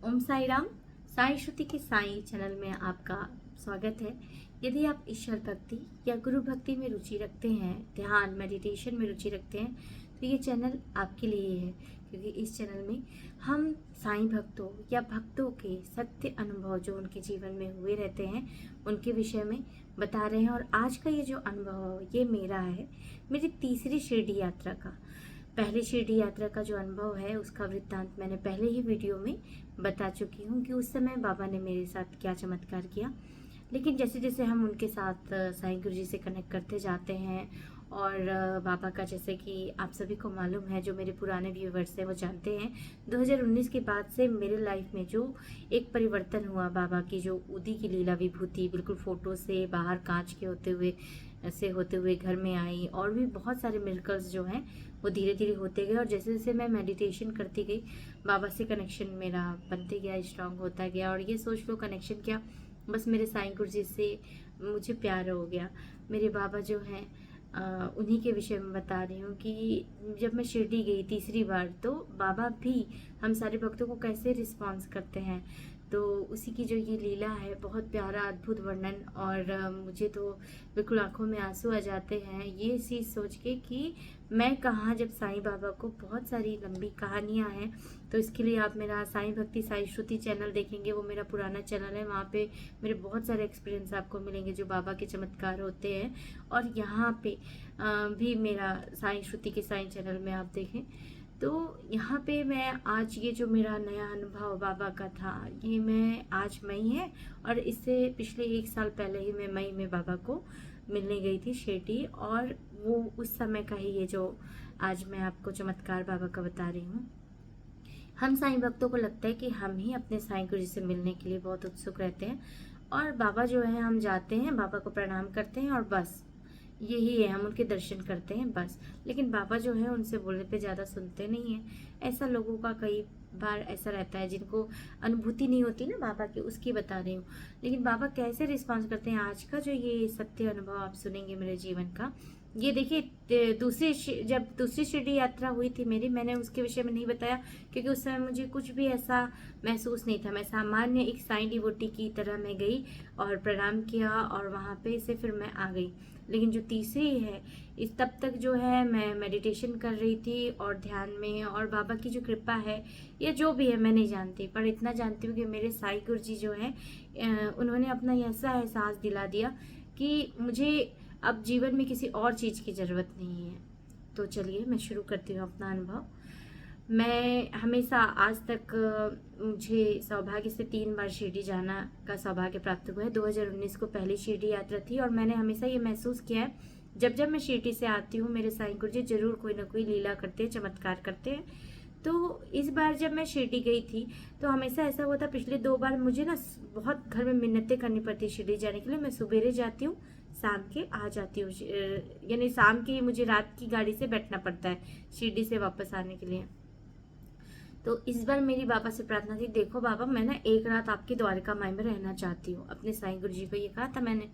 ओम साई राम। साई श्रुति के साई चैनल में आपका स्वागत है। यदि आप ईश्वर भक्ति या गुरु भक्ति में रुचि रखते हैं, ध्यान मेडिटेशन में रुचि रखते हैं, तो ये चैनल आपके लिए है। क्योंकि इस चैनल में हम साईं भक्तों या भक्तों के सत्य अनुभव जो उनके जीवन में हुए रहते हैं उनके विषय में बता रहे हैं। और आज का ये जो अनुभव ये मेरा है, मेरी तीसरी शिरडी यात्रा का। पहली शिरडी यात्रा का जो अनुभव है उसका वृत्तांत मैंने पहले ही वीडियो में बता चुकी हूँ कि उस समय बाबा ने मेरे साथ क्या चमत्कार किया। लेकिन जैसे जैसे हम उनके साथ साईं गुरु जी से कनेक्ट करते जाते हैं और बाबा का, जैसे कि आप सभी को मालूम है, जो मेरे पुराने व्यूवर्स हैं वो जानते हैं, 2019 के बाद से मेरे लाइफ में जो एक परिवर्तन हुआ, बाबा की जो उदी की लीला विभूति बिल्कुल फ़ोटो से बाहर कांच के होते हुए घर में आई। और भी बहुत सारे मिरेकल्स जो हैं वो धीरे धीरे होते गए। और जैसे जैसे मैं मेडिटेशन करती गई, बाबा से कनेक्शन मेरा बनते गया, स्ट्रांग होता गया। और ये सोच लो कनेक्शन क्या, बस मेरे साईं गुरु जी से मुझे प्यार हो गया। मेरे बाबा जो हैं उन्हीं के विषय में बता रही हूँ कि जब मैं शिरडी गई तीसरी बार, तो बाबा भी हम सारे भक्तों को कैसे रिस्पॉन्स करते हैं, तो उसी की जो ये लीला है, बहुत प्यारा अद्भुत वर्णन। और मुझे तो बिल्कुल आंखों में आंसू आ जाते हैं ये चीज़ सोच के कि मैं कहाँ, जब साईं बाबा को बहुत सारी लंबी कहानियाँ हैं। तो इसके लिए आप मेरा साईं भक्ति साई श्रुति चैनल देखेंगे, वो मेरा पुराना चैनल है। वहाँ पे मेरे बहुत सारे एक्सपीरियंस आपको मिलेंगे जो बाबा के चमत्कार होते हैं। और यहाँ पे भी मेरा साई श्रुति के साई चैनल में आप देखें, तो यहाँ पे मैं आज ये जो मेरा नया अनुभव बाबा का था, ये मैं आज मई है, और इससे पिछले 1 साल पहले ही मैं मई में बाबा को मिलने गई थी शिरडी। और वो उस समय का ही ये जो आज मैं आपको चमत्कार बाबा का बता रही हूँ। हम साईं भक्तों को लगता है कि हम ही अपने साईं गुरु जी से मिलने के लिए बहुत उत्सुक रहते हैं। और बाबा जो है, हम जाते हैं, बाबा को प्रणाम करते हैं और बस यही है, हम उनके दर्शन करते हैं बस। लेकिन बाबा जो है उनसे बोलने पे ज़्यादा सुनते नहीं हैं। ऐसा लोगों का कई बार ऐसा रहता है जिनको अनुभूति नहीं होती ना बाबा की, उसकी बता रही हूँ। लेकिन बाबा कैसे रिस्पॉन्स करते हैं, आज का जो ये सत्य अनुभव आप सुनेंगे मेरे जीवन का। ये देखिए, जब दूसरी शिरडी यात्रा हुई थी मेरी, मैंने उसके विषय में नहीं बताया क्योंकि उस समय मुझे कुछ भी ऐसा महसूस नहीं था। मैं सामान्य एक साईं डिवोटी की तरह मैं गई और प्रणाम किया और वहाँ पे से फिर मैं आ गई। लेकिन जो तीसरी है, इस तब तक जो है मैं मेडिटेशन कर रही थी और ध्यान में, और बाबा की जो कृपा है या जो भी है मैं नहीं जानती, पर इतना जानती हूँ कि मेरे साईं गुरु जी जो हैं उन्होंने अपना ऐसा एहसास दिला दिया कि मुझे अब जीवन में किसी और चीज़ की ज़रूरत नहीं है। तो चलिए मैं शुरू करती हूँ अपना अनुभव। मैं हमेशा आज तक मुझे सौभाग्य से 3 बार शिरडी जाना का सौभाग्य प्राप्त हुआ है। 2019 को पहली शिरडी यात्रा थी और मैंने हमेशा ये महसूस किया है, जब जब मैं शिरडी से आती हूँ मेरे साईं गुरु जी जरूर कोई ना कोई लीला करते हैं, चमत्कार करते हैं। तो इस बार जब मैं शिरडी गई थी तो हमेशा ऐसा हुआ था, पिछले 2 बार मुझे ना बहुत घर में मिन्नतें करनी पड़ती शिरडी जाने के लिए। मैं सुबेरे जाती हूँ, शाम के आ जाती हूँ, यानी शाम की मुझे रात की गाड़ी से बैठना पड़ता है शिरडी से वापस आने के लिए। तो इस बार मेरी बाबा से प्रार्थना थी, देखो बाबा, मैं ना 1 रात आपकी द्वारका माई में रहना चाहती हूँ। अपने साईं गुरु जी को ये कहा था मैंने।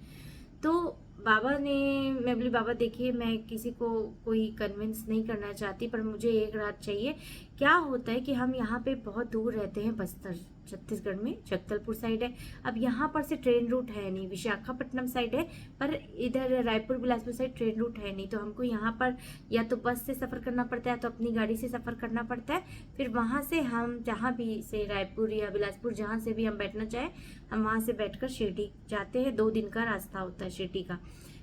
तो बाबा ने, मैं बोली बाबा देखिए, मैं किसी को कोई कन्विंस नहीं करना चाहती, पर मुझे 1 रात चाहिए। क्या होता है कि हम यहाँ पे बहुत दूर रहते हैं, बस्तर छत्तीसगढ़ में जगदलपुर साइड है। अब यहाँ पर से ट्रेन रूट है नहीं, विशाखापट्टनम साइड है, पर इधर Raipur Bilaspur side train route है नहीं। तो हमको यहाँ पर या तो बस से सफ़र करना पड़ता है, तो अपनी गाड़ी से सफ़र करना पड़ता है। फिर वहाँ से हम जहाँ भी से रायपुर या बिलासपुर जहाँ से भी हम बैठना चाहें, हम वहाँ से बैठकर शिरडी जाते हैं। 2 दिन का रास्ता होता है शिरडी का।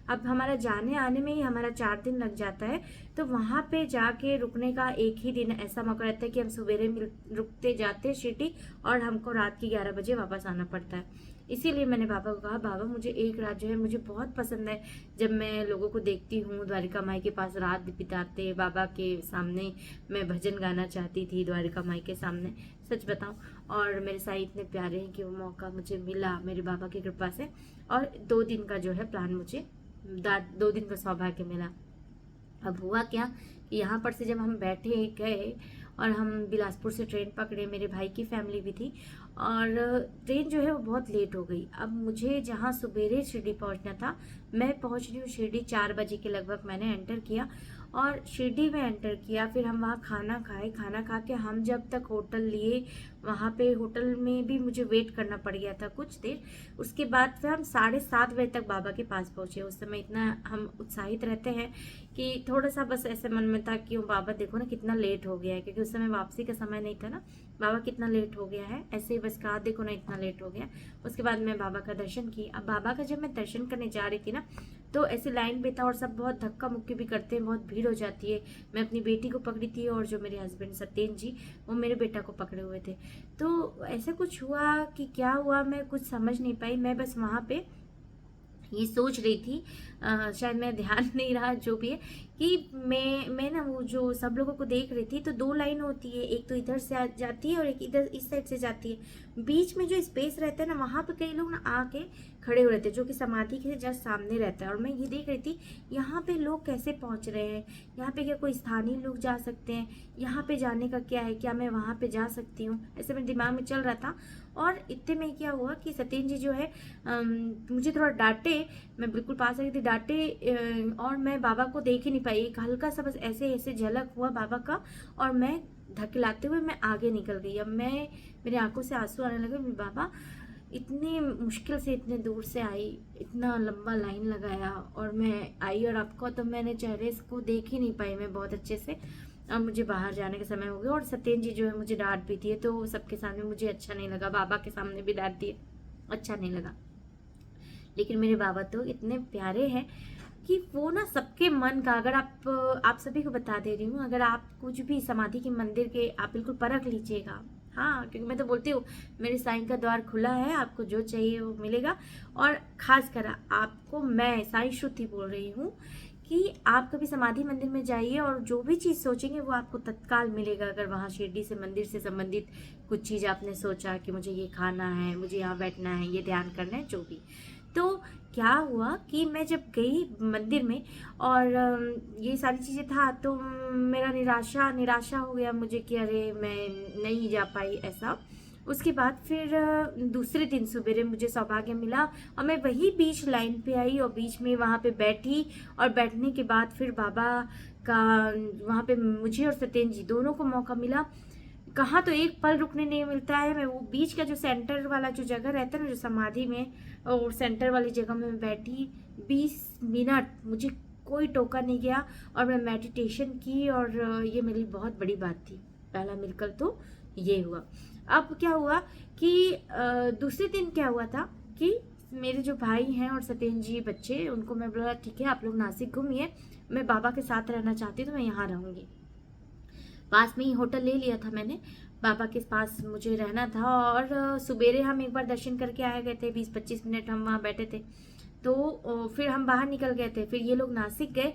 अब हमारा जाने आने में ही हमारा 4 दिन लग जाता है। तो वहाँ पे जाके रुकने का एक ही दिन ऐसा मौका रहता है कि हम सवेरे रुकते जाते शिरडी और हमको रात के 11 बजे वापस आना पड़ता है। इसीलिए मैंने बाबा को कहा, बाबा मुझे 1 रात जो है मुझे बहुत पसंद है। जब मैं लोगों को देखती हूँ द्वारिका माई के पास रात बिताते, बाबा के सामने मैं भजन गाना चाहती थी द्वारिका माई के सामने, सच बताऊं। और मेरे साईं इतने प्यारे हैं कि वो मौका मुझे मिला मेरे बाबा की कृपा से। और 2 दिन का जो है प्लान मुझे 2 दिन का सौभाग्य मिला। अब हुआ क्या कि यहाँ पर से जब हम बैठे गए और हम बिलासपुर से ट्रेन पकड़े, मेरे भाई की फैमिली भी थी, और ट्रेन जो है वो बहुत लेट हो गई। अब मुझे जहाँ सुबेरे शिरडी पहुँचना था, मैं पहुँच रही हूँ शिरडी 4 बजे के लगभग मैंने एंटर किया। और शिरडी में एंटर किया। फिर हम वहाँ खाना खाए, खाना खा के हम जब तक होटल लिए, वहाँ पे होटल में भी मुझे वेट करना पड़ गया था कुछ देर। उसके बाद फिर हम 7:30 बजे तक बाबा के पास पहुँचे। उस समय इतना हम उत्साहित रहते हैं कि थोड़ा सा बस ऐसे मन में था कि बाबा देखो ना कितना लेट हो गया है, क्योंकि उस समय वापसी का समय नहीं था ना। बाबा कितना लेट हो गया है, ऐसे ही बस कहा देखो ना इतना लेट हो गया। उसके बाद मैं बाबा का दर्शन की। अब बाबा का जब मैं दर्शन करने जा रही थी ना, तो ऐसे लाइन पे था और सब बहुत धक्का मुक्की भी करते हैं, बहुत भीड़ हो जाती है। मैं अपनी बेटी को पकड़ी थी और जो मेरे हस्बैंड सत्येंद्र जी, वो मेरे बेटा को पकड़े हुए थे। तो ऐसा कुछ हुआ कि क्या हुआ मैं कुछ समझ नहीं पाई। मैं बस वहाँ पे ये सोच रही थी, शायद मैं ध्यान नहीं रहा जो भी है, कि मैं ना वो जो सब लोगों को देख रही थी। तो 2 लाइन होती है, एक तो इधर से जाती है और एक इधर इस साइड से जाती है। बीच में जो स्पेस रहता है ना, वहाँ पे कई लोग ना आके खड़े हो रहते हैं, जो कि समाधि के जस्ट सामने रहता है। और मैं ये देख रही थी यहाँ पे लोग कैसे पहुँच रहे हैं, यहाँ पे क्या कोई स्थानीय लोग जा सकते हैं, यहाँ पे जाने का क्या है, क्या मैं वहाँ पे जा सकती हूँ, ऐसे मेरे दिमाग में चल रहा था। और इतने में क्या हुआ कि सत्येंद्र जी जो है मुझे थोड़ा डांटे। मैं बिल्कुल पास आई थी, डांटे और मैं बाबा को देख ही नहीं पाई। एक हल्का सा बस ऐसे ऐसे झलक हुआ बाबा का और मैं धकेलाते हुए मैं आगे निकल गई। अब मैं, मेरी आंखों से आंसू आने लगे। मेरे बाबा इतनी मुश्किल से इतने दूर से आई, इतना लंबा लाइन लगाया और मैं आई, और आपको तो मैंने चेहरे को देख ही नहीं पाई मैं बहुत अच्छे से। अब मुझे बाहर जाने का समय हो गया और सत्येंद्र जी जो है मुझे डांट भी दिए, तो सबके सामने मुझे अच्छा नहीं लगा, बाबा के सामने भी डांट दिए, अच्छा नहीं लगा। लेकिन मेरे बाबा तो इतने प्यारे हैं कि वो ना सबके मन का, अगर आप सभी को बता दे रही हूँ, अगर आप कुछ भी समाधि के मंदिर के आप बिल्कुल परख लीजिएगा। हाँ, क्योंकि मैं तो बोलती हूँ मेरे साईं का द्वार खुला है, आपको जो चाहिए वो मिलेगा। और खास कर आपको मैं साईं श्रुति बोल रही हूँ कि आप कभी समाधि मंदिर में जाइए और जो भी चीज़ सोचेंगे वो आपको तत्काल मिलेगा। अगर वहाँ शिरडी से मंदिर से संबंधित कुछ चीज़ आपने सोचा कि मुझे ये खाना है, मुझे यहाँ बैठना है, ये ध्यान करना है, जो भी। तो क्या हुआ कि मैं जब गई मंदिर में और ये सारी चीज़ें था, तो मेरा निराशा निराशा हो गया मुझे कि अरे मैं नहीं जा पाई ऐसा। उसके बाद फिर दूसरे दिन सवेरे मुझे सौभाग्य मिला और मैं वही बीच लाइन पे आई और बीच में वहाँ पे बैठी। और बैठने के बाद फिर बाबा का वहाँ पे मुझे और सत्येंद्र जी दोनों को मौका मिला। कहाँ तो एक पल रुकने नहीं मिलता है। मैं वो बीच का जो सेंटर वाला जो जगह रहता है ना, जो समाधि में, और सेंटर वाली जगह में मैं बैठी 20 मिनट, मुझे कोई टोका नहीं गया और मैं मेडिटेशन की। और ये मेरी बहुत बड़ी बात थी, पहला मिलकर तो ये हुआ। अब क्या हुआ कि दूसरे दिन क्या हुआ था कि मेरे जो भाई हैं और सत्येंद्र जी बच्चे, उनको मैं बोला ठीक है आप लोग नासिक घूमिए, मैं बाबा के साथ रहना चाहती हूँ तो मैं यहाँ रहूँगी। पास में ही होटल ले लिया था मैंने, बाबा के पास मुझे रहना था। और सवेरे हम एक बार दर्शन करके आए गए थे, 20-25 मिनट हम वहाँ बैठे थे। तो फिर हम बाहर निकल गए थे, फिर ये लोग नासिक गए।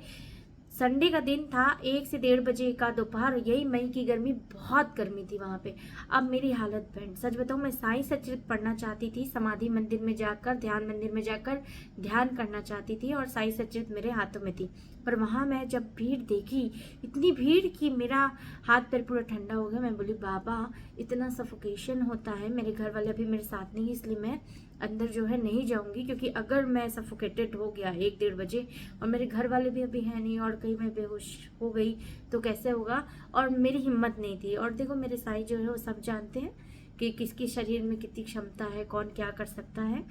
संडे का दिन था, 1 से 1:30 बजे का दोपहर, यही मई की गर्मी, बहुत गर्मी थी वहाँ पे। अब मेरी हालत बैंड, सच बताऊँ मैं साईं सचरित पढ़ना चाहती थी, समाधि मंदिर में जाकर, ध्यान मंदिर में जाकर ध्यान करना चाहती थी और साईं सचरित मेरे हाथों में थी। पर वहाँ मैं जब भीड़ देखी, इतनी भीड़ कि मेरा हाथ पैर पूरा ठंडा हो गया। मैं बोली बाबा इतना सफोकेशन होता है, मेरे घर वाले अभी मेरे साथ नहीं, इसलिए मैं अंदर जो है नहीं जाऊंगी, क्योंकि अगर मैं सफोकेटेड हो गया 1-1:30 बजे और मेरे घर वाले भी अभी हैं नहीं और कहीं मैं बेहोश हो गई तो कैसे होगा। और मेरी हिम्मत नहीं थी। और देखो मेरे साईं जो है वो सब जानते हैं कि किसकी शरीर में कितनी क्षमता है, कौन क्या कर सकता है।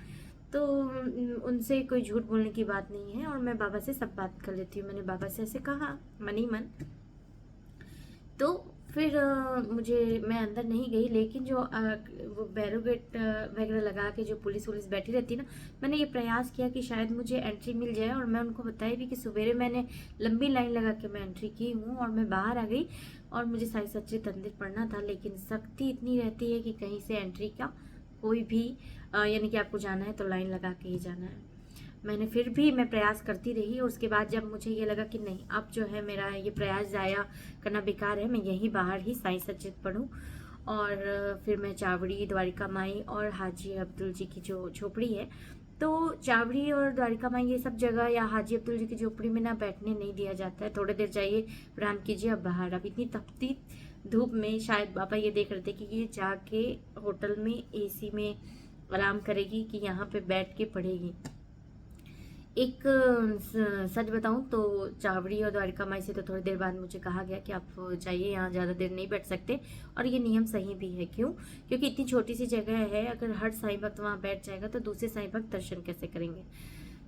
तो उनसे कोई झूठ बोलने की बात नहीं है और मैं बाबा से सब बात कर लेती हूँ। मैंने बाबा से ऐसे कहा मन ही मन। तो फिर मैं अंदर नहीं गई, लेकिन जो वो बैरोगेट वगैरह लगा के जो पुलिस बैठी रहती है ना, मैंने ये प्रयास किया कि शायद मुझे एंट्री मिल जाए। और मैं उनको बताई भी कि सवेरे मैंने लंबी लाइन लगा के मैं एंट्री की हूँ और मैं बाहर आ गई और मुझे साईं सचरित अंदर पढ़ना था। लेकिन सख्ती इतनी रहती है कि कहीं से एंट्री का कोई भी यानी कि आपको जाना है तो लाइन लगा के ही जाना है। मैंने फिर भी मैं प्रयास करती रही और उसके बाद जब मुझे ये लगा कि नहीं अब जो है मेरा ये प्रयास ज़ाया करना बेकार है, मैं यहीं बाहर ही साईं सचरित पढ़ूँ। और फिर मैं चावड़ी, द्वारिका माई और हाजी अब्दुल जी की जो झोपड़ी है, तो चावड़ी और द्वारिका माई ये सब जगह या हाजी अब्दुल जी की झोपड़ी में ना बैठने नहीं दिया जाता है। थोड़ी देर जाइए, प्रणाम कीजिए, अब बाहर। अब इतनी तपती धूप में शायद बाबा ये देख रहे थे कि ये जाके होटल में AC में आराम करेगी कि यहाँ पे बैठ के पढ़ेगी। एक सच बताऊं तो चावड़ी और द्वारिका माई से तो थोड़ी देर बाद मुझे कहा गया कि आप जाइए, यहाँ ज़्यादा देर नहीं बैठ सकते। और ये नियम सही भी है। क्यों? क्योंकि इतनी छोटी सी जगह है, अगर हर साईं भक्त वहाँ बैठ जाएगा तो दूसरे साईं भक्त दर्शन कैसे करेंगे।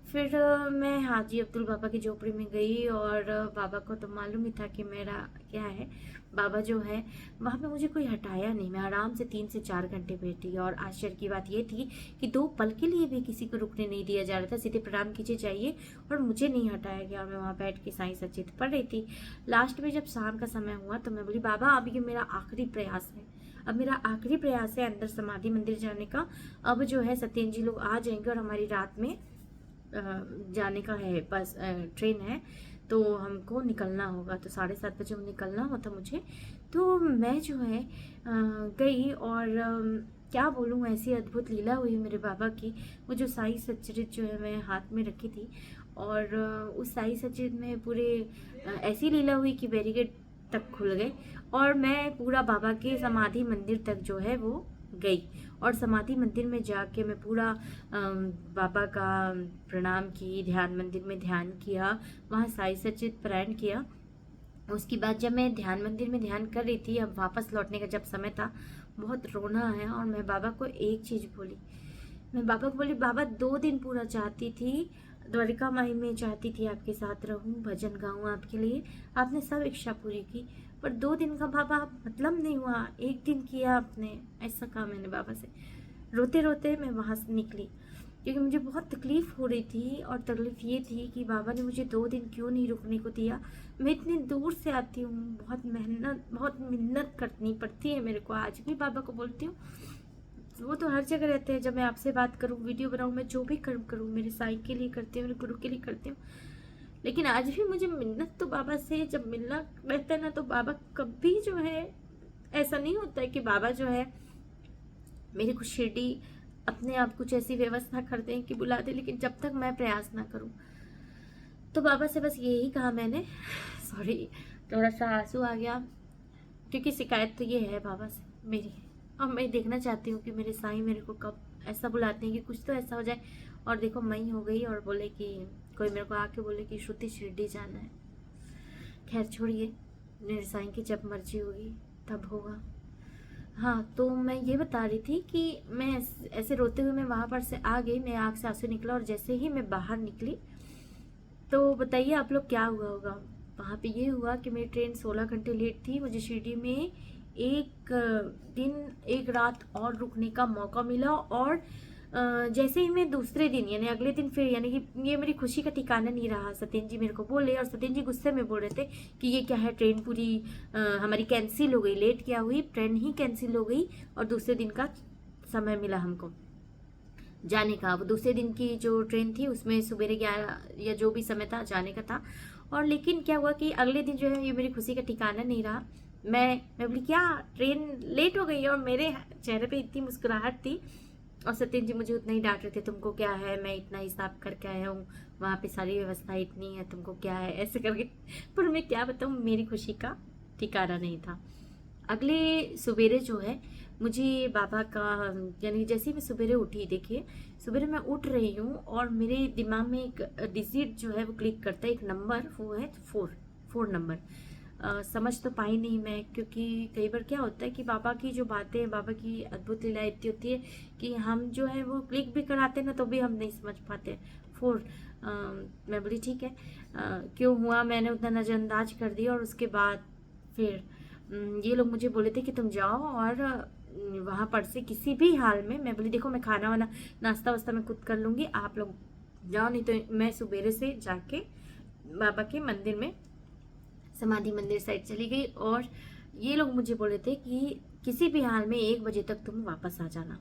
फिर मैं हाजी अब्दुल बाबा की झोपड़ी में गई और बाबा को तो मालूम ही था कि मेरा क्या है। बाबा जो है वहाँ पे मुझे कोई हटाया नहीं, मैं आराम से 3 से 4 घंटे बैठी। और आश्चर्य की बात ये थी कि 2 पल के लिए भी किसी को रुकने नहीं दिया जा रहा था, सीधे प्रणाम कीजिए जाइए, और मुझे नहीं हटाया गया। और मैं वहाँ बैठ के साईं सच्चित पढ़ रही थी। लास्ट में जब शाम का समय हुआ तो मैं बोली, बाबा अब ये मेरा आखिरी प्रयास है, अब मेरा आखिरी प्रयास है अंदर समाधि मंदिर जाने का। अब जो है सत्येंद्र जी लोग आ जाएंगे और हमारी रात में जाने का है, बस ट्रेन है, तो हमको निकलना होगा। तो 7:30 बजे निकलना होता मुझे। तो मैं जो है गई और क्या बोलूँ, ऐसी अद्भुत लीला हुई मेरे बाबा की। वो जो साई सच्चरित जो है मैं हाथ में रखी थी, और उस साई सच्चरित में पूरे ऐसी लीला हुई कि बैरिकेड तक खुल गए और मैं पूरा बाबा के समाधि मंदिर तक जो है वो गई। और समाधि मंदिर में जाके मैं पूरा बाबा का प्रणाम की, ध्यान मंदिर में ध्यान किया, वहाँ साई सच्चित पारायण किया। उसके बाद जब मैं ध्यान मंदिर में ध्यान कर रही थी, अब वापस लौटने का जब समय था, बहुत रोना है। और मैं बाबा को एक चीज़ बोली, मैं बाबा को बोली, बाबा 2 दिन पूरा चाहती थी, द्वारिका माई में चाहती थी आपके साथ रहूं, भजन गाऊं आपके लिए, आपने सब इच्छा पूरी की। पर 2 दिन का बाबा मतलब नहीं हुआ, 1 दिन किया आपने, ऐसा कहा मैंने बाबा से। रोते रोते मैं वहाँ से निकली, क्योंकि मुझे बहुत तकलीफ़ हो रही थी। और तकलीफ़ ये थी कि बाबा ने मुझे 2 दिन क्यों नहीं रुकने को दिया। मैं इतनी दूर से आती हूँ, बहुत मिन्नत करनी पड़ती है मेरे को। आज भी बाबा को बोलती हूँ, वो तो हर जगह रहते हैं। जब मैं आपसे बात करूँ, वीडियो बनाऊँ, मैं जो भी कर्म करूँ मेरे साईं के लिए करती हूँ, मेरे गुरु के लिए करती हूँ। लेकिन आज भी मुझे मिन्नत तो बाबा से जब मिलना रहता है ना, तो बाबा कभी जो है, ऐसा नहीं होता है कि बाबा जो है मेरे को शिरडी अपने आप कुछ ऐसी व्यवस्था कर दें कि बुला दे, लेकिन जब तक मैं प्रयास ना करूं। तो बाबा से बस यही कहा मैंने। सॉरी, थोड़ा सा आंसू आ गया, क्योंकि शिकायत तो ये है बाबा से मेरी। और मैं देखना चाहती हूँ कि मेरे साईं मेरे को कब ऐसा बुलाते हैं कि कुछ तो ऐसा हो जाए। और देखो मई हो गई और बोले कि कोई मेरे को आके बोले कि श्रुति शिरडी जाना है। खैर छोड़िए, मेरे साईं की जब मर्जी होगी तब होगा। हाँ, तो मैं ये बता रही थी कि मैं ऐसे रोते हुए मैं वहाँ पर से आ गई, मेरे आँख से आंसू निकला। और जैसे ही मैं बाहर निकली तो बताइए आप लोग क्या हुआ होगा। वहाँ पे ये हुआ कि मेरी ट्रेन 16 घंटे लेट थी। मुझे शिरडी में 1 दिन 1 रात और रुकने का मौका मिला। और जैसे ही मैं दूसरे दिन यानी अगले दिन फिर, यानी कि ये मेरी खुशी का ठिकाना नहीं रहा। सत्येंद्र जी मेरे को बोले, और सत्येंद्र जी गुस्से में बोल रहे थे कि ये क्या है, ट्रेन पूरी हमारी कैंसिल हो गई, लेट क्या हुई, ट्रेन ही कैंसिल हो गई और दूसरे दिन का समय मिला हमको जाने का। वो दूसरे दिन की जो ट्रेन थी उसमें सुबह 11 या जो भी समय था जाने का था। और लेकिन क्या हुआ कि अगले दिन जो है ये मेरी खुशी का ठिकाना नहीं रहा। मैं बोली क्या, ट्रेन लेट हो गई। और मेरे चेहरे पे इतनी मुस्कुराहट थी। और सत्येंद्र जी मुझे उतना ही डांट रहे थे, तुमको क्या है, मैं इतना हिसाब करके आया हूँ, वहाँ पे सारी व्यवस्था इतनी है, तुमको क्या है, ऐसे करके। पर मैं क्या बताऊँ, मेरी खुशी का ठिकाना नहीं था। अगले सवेरे जो है मुझे बाबा का, यानी जैसे ही मैं सवेरे उठी, देखिए सवेरे मैं उठ रही हूँ और मेरे दिमाग में एक डिजिट जो है वो क्लिक करता है, एक नंबर, वो है 4 नंबर। समझ तो पाई नहीं मैं, क्योंकि कई बार क्या होता है कि बाबा की जो बातें, बाबा की अद्भुत लीला इतनी होती है कि हम जो है वो क्लिक भी कराते ना तो भी हम नहीं समझ पाते। 4 मैं बोली ठीक है, क्यों हुआ, मैंने उतना नज़रअंदाज कर दिया। और उसके बाद फिर ये लोग मुझे बोले थे कि तुम जाओ और वहाँ पर से किसी भी हाल में, मैं बोली देखो मैं खाना वाना नाश्ता वास्ता मैं खुद कर लूँगी, आप लोग जाओ, नहीं तो मैं सुबेरे से जाके बाबा के मंदिर में, समाधि मंदिर साइड चली गई। और ये लोग मुझे बोले थे कि किसी भी हाल में 1 बजे तक तुम वापस आ जाना।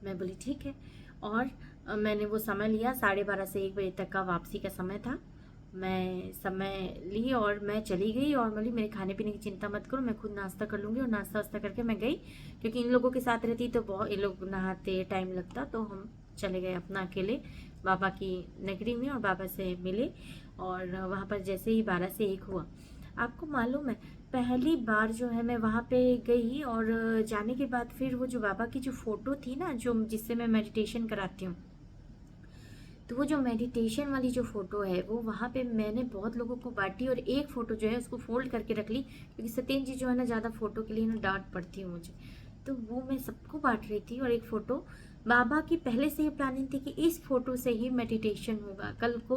मैं बोली ठीक है। और मैंने वो समय लिया, 12:30 से 1 बजे तक का वापसी का समय था। मैं समय ली और मैं चली गई और बोली मेरे खाने पीने की चिंता मत करो, मैं खुद नाश्ता कर लूँगी। और नाश्ता वास्ता करके मैं गई, क्योंकि इन लोगों के साथ रहती तो बहुत, ये लोग नहाते टाइम लगता, तो हम चले गए अपना अकेले बाबा की नगरी में और बाबा से मिले। और वहाँ पर जैसे ही 12 से 1 हुआ, आपको मालूम है पहली बार जो है मैं वहाँ पे गई। और जाने के बाद फिर वो जो बाबा की जो फ़ोटो थी ना, जो जिससे मैं मेडिटेशन कराती हूँ, तो वो जो मेडिटेशन वाली जो फ़ोटो है वो वहाँ पे मैंने बहुत लोगों को बांटी, और एक फ़ोटो जो है उसको फोल्ड करके रख ली, क्योंकि सत्येंद्र जी जो है ना ज़्यादा फ़ोटो के लिए ना डांट पड़ती है मुझे, तो वो मैं सबको बांट रही थी। और एक फ़ोटो बाबा की पहले से ही प्लानिंग थी कि इस फोटो से ही मेडिटेशन होगा। कल को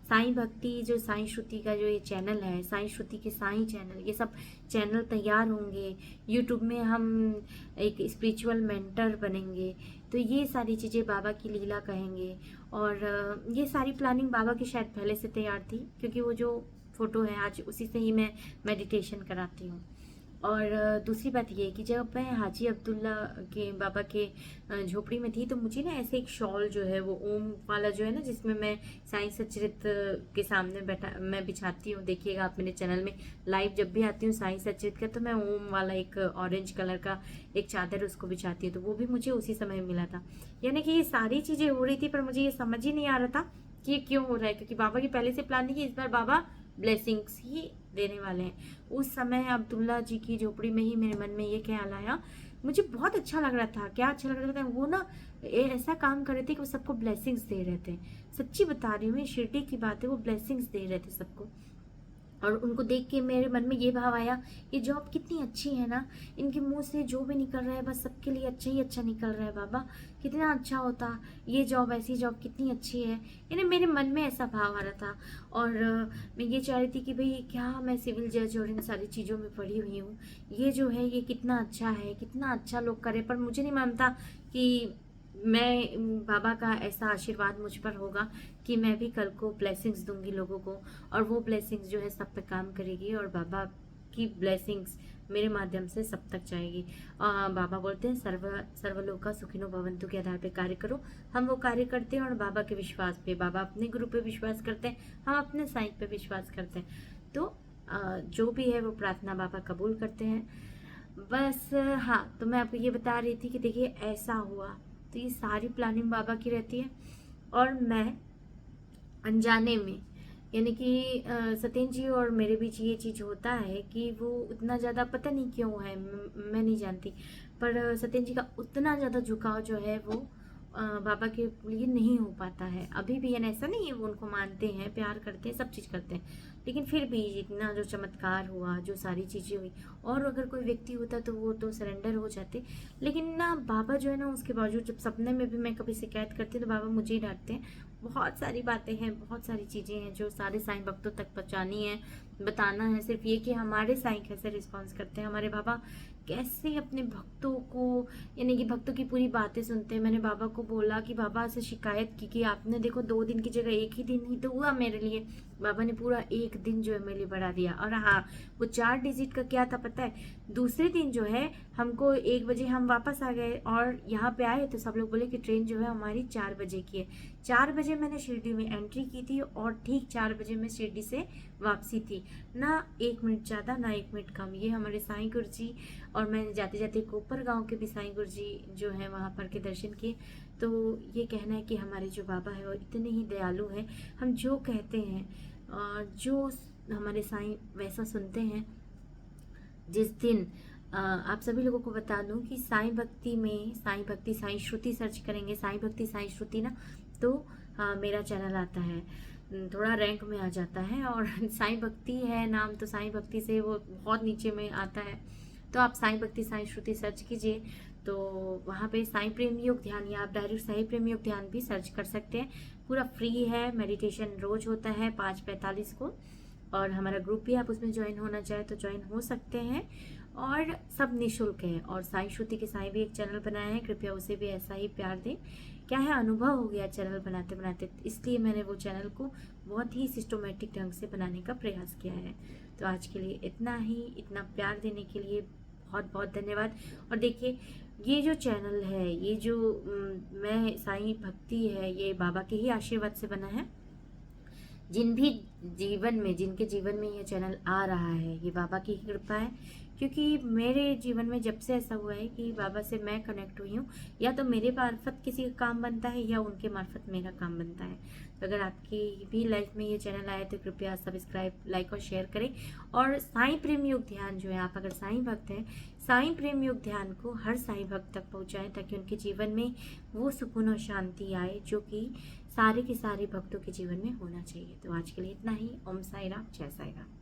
साईं भक्ति जो साईं श्रुति का जो ये चैनल है, साईं श्रुति के साईं चैनल, ये सब चैनल तैयार होंगे, यूट्यूब में हम एक स्पिरिचुअल मेंटर बनेंगे, तो ये सारी चीज़ें बाबा की लीला कहेंगे। और ये सारी प्लानिंग बाबा की शायद पहले से तैयार थी, क्योंकि वो जो फोटो है आज उसी से ही मैं मेडिटेशन कराती हूँ। और दूसरी बात ये है कि जब मैं हाजी अब्दुल्ला के बाबा के झोपड़ी में थी, तो मुझे ना ऐसे एक शॉल जो है वो ओम वाला जो है ना, जिसमें मैं साईं सचरित के सामने बैठा मैं बिछाती हूँ। देखिएगा आप मेरे चैनल में लाइव जब भी आती हूँ साईं सचरित का, तो मैं ओम वाला एक ऑरेंज कलर का एक चादर उसको बिछाती हूँ, तो वो भी मुझे उसी समय मिला था। यानी कि ये सारी चीज़ें हो रही थी, पर मुझे ये समझ ही नहीं आ रहा था कि ये क्यों हो रहा है, क्योंकि बाबा की पहले से प्लानिंग है, इस बार बाबा ब्लेसिंग्स ही देने वाले हैं। उस समय अब्दुल्ला जी की झोपड़ी में ही मेरे मन में ये ख्याल आया, मुझे बहुत अच्छा लग रहा था। क्या अच्छा लग रहा था, वो ना ऐसा काम कर रहे थे कि वो सबको ब्लेसिंग्स दे रहे थे। सच्ची बता रही हूँ, ये शिरडी की बात है, वो ब्लेसिंग्स दे रहे थे सबको। और उनको देख के मेरे मन में ये भाव आया, ये जॉब कितनी अच्छी है ना, इनके मुंह से जो भी निकल रहा है बस सबके लिए अच्छा ही अच्छा निकल रहा है। बाबा कितना अच्छा होता ये जॉब, ऐसी जॉब कितनी अच्छी है। यानी मेरे मन में ऐसा भाव आ रहा था। और मैं ये चाह रही थी कि भाई क्या मैं सिविल जज और इन सारी चीज़ों में पढ़ी हुई हूँ, ये जो है ये कितना अच्छा है, कितना अच्छा लोग करे, पर मुझे नहीं मानता कि मैं बाबा का ऐसा आशीर्वाद मुझ पर होगा कि मैं भी कल को ब्लेसिंग्स दूंगी लोगों को, और वो ब्लेसिंग्स जो है सब पे काम करेगी, और बाबा की ब्लेसिंग्स मेरे माध्यम से सब तक जाएगी। बाबा बोलते हैं सर्वलोका सुखिनो भवंतु के आधार पे कार्य करो। हम वो कार्य करते हैं, और बाबा के विश्वास पे, बाबा अपने गुरु पे विश्वास करते हैं, हम अपने साईं पे विश्वास करते हैं। तो जो भी है वो प्रार्थना बाबा कबूल करते हैं। बस हाँ, तो मैं आपको ये बता रही थी कि देखिए ऐसा हुआ, तो ये सारी प्लानिंग बाबा की रहती है। और मैं अनजाने में, यानी कि सत्येंद्र जी और मेरे बीच ये चीज़ होता है कि वो उतना ज़्यादा पता नहीं क्यों है, मैं नहीं जानती, पर सत्येंद्र जी का उतना ज़्यादा झुकाव जो है वो बाबा के लिए नहीं हो पाता है अभी भी। यानी ऐसा नहीं है, वो उनको मानते हैं, प्यार करते हैं, सब चीज़ करते हैं, लेकिन फिर भी इतना जो चमत्कार हुआ, जो सारी चीज़ें हुई, और अगर कोई व्यक्ति होता तो वो तो सरेंडर हो जाते, लेकिन ना बाबा जो है ना, उसके बावजूद जब सपने में भी मैं कभी शिकायत करती हूँ तो बाबा मुझे ही डांटते हैं। बहुत सारी बातें हैं, बहुत सारी चीज़ें हैं जो सारे साईं भक्तों तक पहुँचानी है, बताना है। सिर्फ ये कि हमारे साईं कैसे रिस्पॉन्स करते हैं, हमारे बाबा कैसे अपने भक्तों को, यानी कि भक्तों की पूरी बातें सुनते हैं। मैंने बाबा को बोला कि बाबा से शिकायत की कि आपने देखो 2 दिन की जगह 1 ही दिन ही तो हुआ मेरे लिए, बाबा ने पूरा 1 दिन जो है मेरे लिए बढ़ा दिया। और हाँ, वो 4 डिजिट का क्या था पता है, दूसरे दिन जो है हमको 1 बजे हम वापस आ गए, और यहाँ पे आए तो सब लोग बोले कि ट्रेन जो है हमारी 4 बजे की है। 4 बजे मैंने शिरडी में एंट्री की थी, और ठीक 4 बजे मैं शिरडी से वापसी थी, ना 1 मिनट ज़्यादा ना 1 मिनट कम। ये हमारे साईं गुरु जी, और मैंने जाते जाते कोपर गांव के भी साईं गुरु जी जो है वहाँ पर के दर्शन किए। तो ये कहना है कि हमारे जो बाबा है वो इतने ही दयालु हैं, हम जो कहते हैं जो हमारे साईं वैसा सुनते हैं। जिस दिन आप सभी लोगों को बता दूं कि साईं भक्ति में, साईं भक्ति साईं श्रुति सर्च करेंगे, साईं भक्ति साईं श्रुति ना, तो मेरा चैनल आता है, थोड़ा रैंक में आ जाता है। और साईं भक्ति है नाम, तो साईं भक्ति से वो बहुत नीचे में आता है। तो आप साईं भक्ति साईं श्रुति सर्च कीजिए, तो वहाँ पे साईं प्रेम योग ध्यान, या आप डायरेक्ट साईं प्रेम योग ध्यान भी सर्च कर सकते हैं। पूरा फ्री है, मेडिटेशन रोज होता है 5:45 को, और हमारा ग्रुप भी, आप उसमें ज्वाइन होना चाहे तो ज्वाइन हो सकते हैं, और सब निःशुल्क है। और साईं श्रुति के साईं भी एक चैनल बनाया है, कृपया उसे भी ऐसा ही प्यार दें। क्या है, अनुभव हो गया चैनल बनाते बनाते, इसलिए मैंने वो चैनल को बहुत ही सिस्टमेटिक ढंग से बनाने का प्रयास किया है। तो आज के लिए इतना ही, इतना प्यार देने के लिए बहुत बहुत धन्यवाद। और देखिए, ये जो चैनल है, ये जो मैं साईं भक्ति है, ये बाबा के ही आशीर्वाद से बना है। जिनके जीवन में ये चैनल आ रहा है, ये बाबा की कृपा है, क्योंकि मेरे जीवन में जब से ऐसा हुआ है कि बाबा से मैं कनेक्ट हुई हूँ, या तो मेरे मार्फत किसी का काम बनता है या उनके मार्फत मेरा काम बनता है। तो अगर आपकी भी लाइफ में ये चैनल आए तो कृपया सब्सक्राइब, लाइक और शेयर करें। और साईं प्रेम योग ध्यान जो है, आप अगर साईं भक्त हैं, साईं प्रेम योग ध्यान को हर साईं भक्त तक पहुँचाएँ, ताकि उनके जीवन में वो सुकून और शांति आए जो कि सारे के सारे भक्तों के जीवन में होना चाहिए। तो आज के लिए इतना ही। ओम साई राम, जय साई राम।